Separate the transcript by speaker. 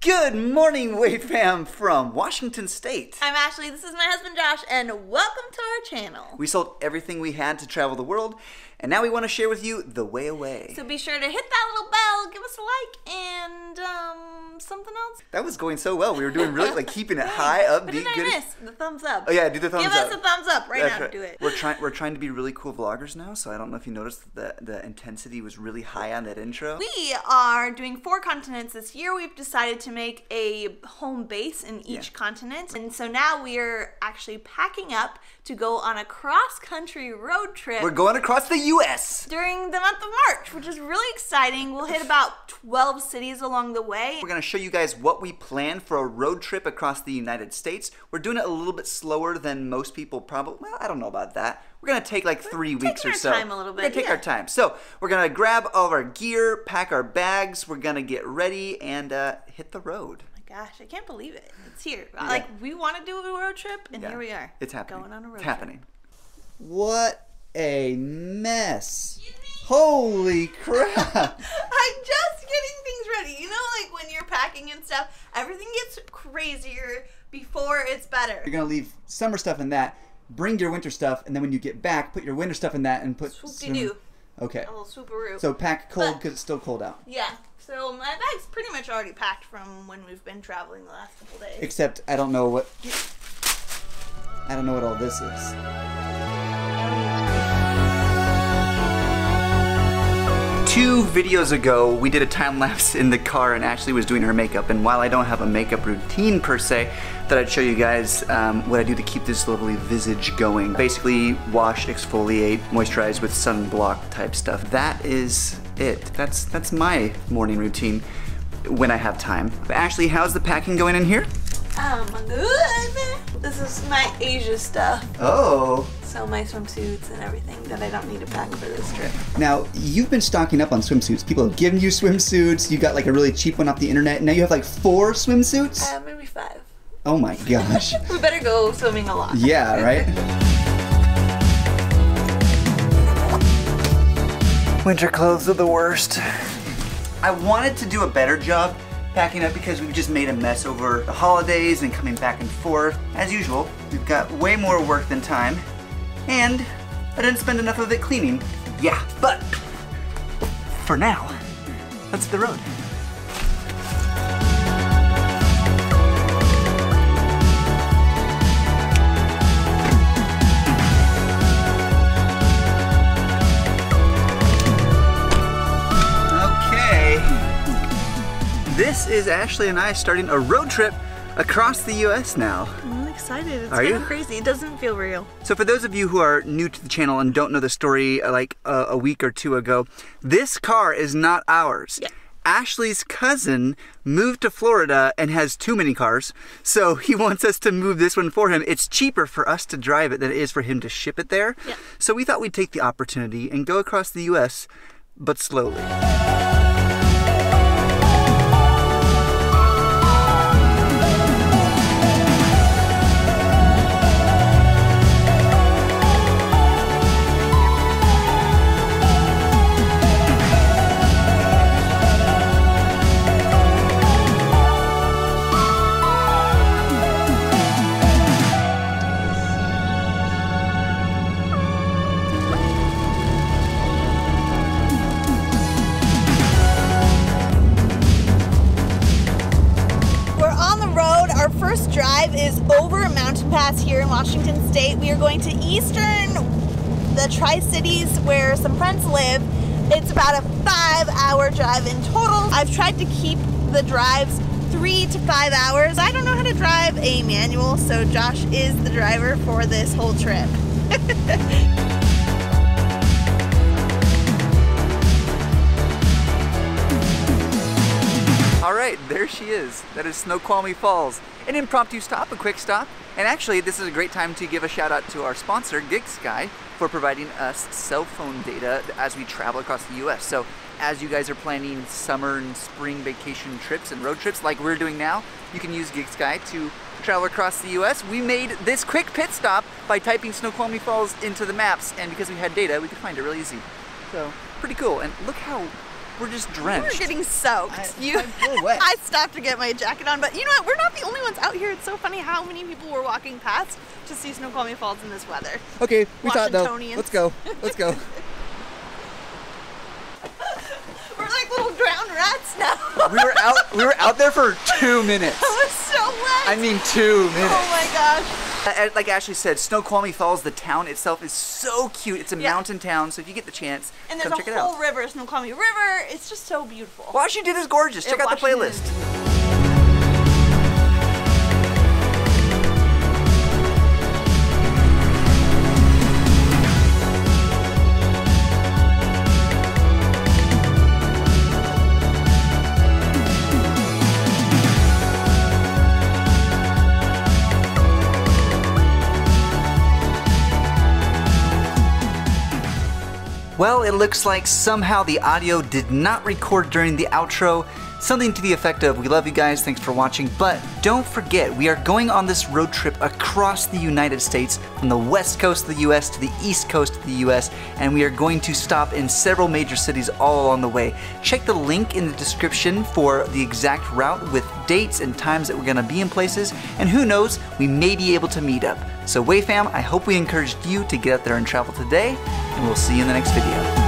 Speaker 1: Good morning, Wave Fam from Washington State.
Speaker 2: I'm Ashley, this is my husband Josh, and welcome to our channel.
Speaker 1: We sold everything we had to travel the world, and now we want to share with you the way away.
Speaker 2: So be sure to hit that little bell, give us a like, and something else.
Speaker 1: That was going so well. We were doing really keeping it high, upbeat.
Speaker 2: What did I miss? The thumbs up.
Speaker 1: Oh yeah, do the thumbs up.
Speaker 2: Give us a thumbs up right
Speaker 1: That's
Speaker 2: now.
Speaker 1: right.
Speaker 2: Do it.
Speaker 1: We're trying to be really cool vloggers now, so I don't know if you noticed that the intensity was really high on that intro.
Speaker 2: We are doing 4 continents this year. We've decided to make a home base in each continent, and so now we are actually packing up to go on a cross-country road trip.
Speaker 1: We're going across the U.S.
Speaker 2: during the month of March, which is really exciting. We'll hit about 12 cities along the way.
Speaker 1: We're going to show you guys what we plan for a road trip across the United States. We're doing it a little bit slower than most people probably. Well, I don't know about that. We're going to take like 3 weeks or so.
Speaker 2: We're taking our time a little bit.
Speaker 1: We're going to take our time. So we're going to grab all of our gear, pack our bags. We're going to get ready and hit the road.
Speaker 2: Gosh, I can't believe it. It's here. Yeah. Like, we want to do a road trip, and here we are.
Speaker 1: It's happening.
Speaker 2: Going on a road
Speaker 1: trip.
Speaker 2: It's
Speaker 1: happening. What a mess. Holy crap.
Speaker 2: I'm just getting things ready. You know, like when you're packing and stuff, everything gets crazier before it's better.
Speaker 1: You're going to leave summer stuff in that, bring your winter stuff, and then when you get back, put your winter stuff in that and put...
Speaker 2: Swoop-de-doo.
Speaker 1: Okay.
Speaker 2: A little swooparoo.
Speaker 1: So pack cold because it's still cold out.
Speaker 2: Yeah. So my bag's pretty much already packed from when we've been traveling the last couple days.
Speaker 1: Except I don't know what all this is. 2 videos ago, we did a time lapse in the car and Ashley was doing her makeup. And while I don't have a makeup routine per se, thought I'd show you guys what I do to keep this lovely visage going. Basically, wash, exfoliate, moisturize with sunblock type stuff. That is it. That's my morning routine when I have time. But Ashley, how's the packing going in here?
Speaker 2: Good. This is my Asia stuff.
Speaker 1: Oh.
Speaker 2: So my swimsuits and everything that I don't need to pack for this trip.
Speaker 1: Now, you've been stocking up on swimsuits. People have given you swimsuits. You got like a really cheap one off the internet. Now you have like 4 swimsuits?
Speaker 2: Maybe 5.
Speaker 1: Oh my gosh.
Speaker 2: We better go swimming a lot.
Speaker 1: Yeah, right? Winter clothes are the worst. I wanted to do a better job packing up because we've just made a mess over the holidays and coming back and forth. As usual, we've got way more work than time, and I didn't spend enough of it cleaning. Yeah, but for now, let's hit the road. This is Ashley and I starting a road trip across the U.S. now.
Speaker 2: I'm excited. It's
Speaker 1: kind
Speaker 2: of crazy. It doesn't feel real.
Speaker 1: So for those of you who are new to the channel and don't know the story like a week or 2 ago, this car is not ours. Yeah. Ashley's cousin moved to Florida and has too many cars, so he wants us to move this one for him. It's cheaper for us to drive it than it is for him to ship it there. Yeah. So we thought we'd take the opportunity and go across the U.S., but slowly.
Speaker 2: First drive is over a mountain pass here in Washington State. We are going to eastern, the Tri-Cities where some friends live. It's about a 5-hour drive in total. I've tried to keep the drives 3 to 5 hours. I don't know how to drive a manual, so Josh is the driver for this whole trip.
Speaker 1: All right, there she is. That is Snoqualmie Falls. An impromptu stop, a quick stop. And actually, this is a great time to give a shout out to our sponsor, GigSky, for providing us cell phone data as we travel across the US. So as you guys are planning summer and spring vacation trips and road trips like we're doing now, you can use GigSky to travel across the US. We made this quick pit stop by typing Snoqualmie Falls into the maps, and because we had data, we could find it really easy. So pretty cool. And look how we're just drenched.
Speaker 2: We're getting soaked.
Speaker 1: We're wet.
Speaker 2: I stopped to get my jacket on, but you know what? We're not the only ones out here. It's so funny how many people were walking past to see Snoqualmie Falls in this weather.
Speaker 1: Okay, we thought though.
Speaker 2: Washingtonians.
Speaker 1: Let's go. Let's go.
Speaker 2: We're like little drowned rats now.
Speaker 1: we were out there for 2 minutes.
Speaker 2: That was so wet.
Speaker 1: I mean 2 minutes.
Speaker 2: Oh my gosh.
Speaker 1: Like Ashley said, Snoqualmie Falls, the town itself is so cute. It's a mountain town, so if you get the chance,
Speaker 2: and there's
Speaker 1: come check it
Speaker 2: a
Speaker 1: out.
Speaker 2: whole river, Snoqualmie River. It's just so beautiful.
Speaker 1: Washington is gorgeous. Check out the playlist. Well, it looks like somehow the audio did not record during the outro. Something to the effect of, we love you guys, thanks for watching, but don't forget, we are going on this road trip across the United States, from the west coast of the US to the east coast of the US, and we are going to stop in several major cities all along the way. Check the link in the description for the exact route with dates and times that we're gonna be in places, and who knows, we may be able to meet up. So Way Fam, I hope we encouraged you to get out there and travel today, and we'll see you in the next video.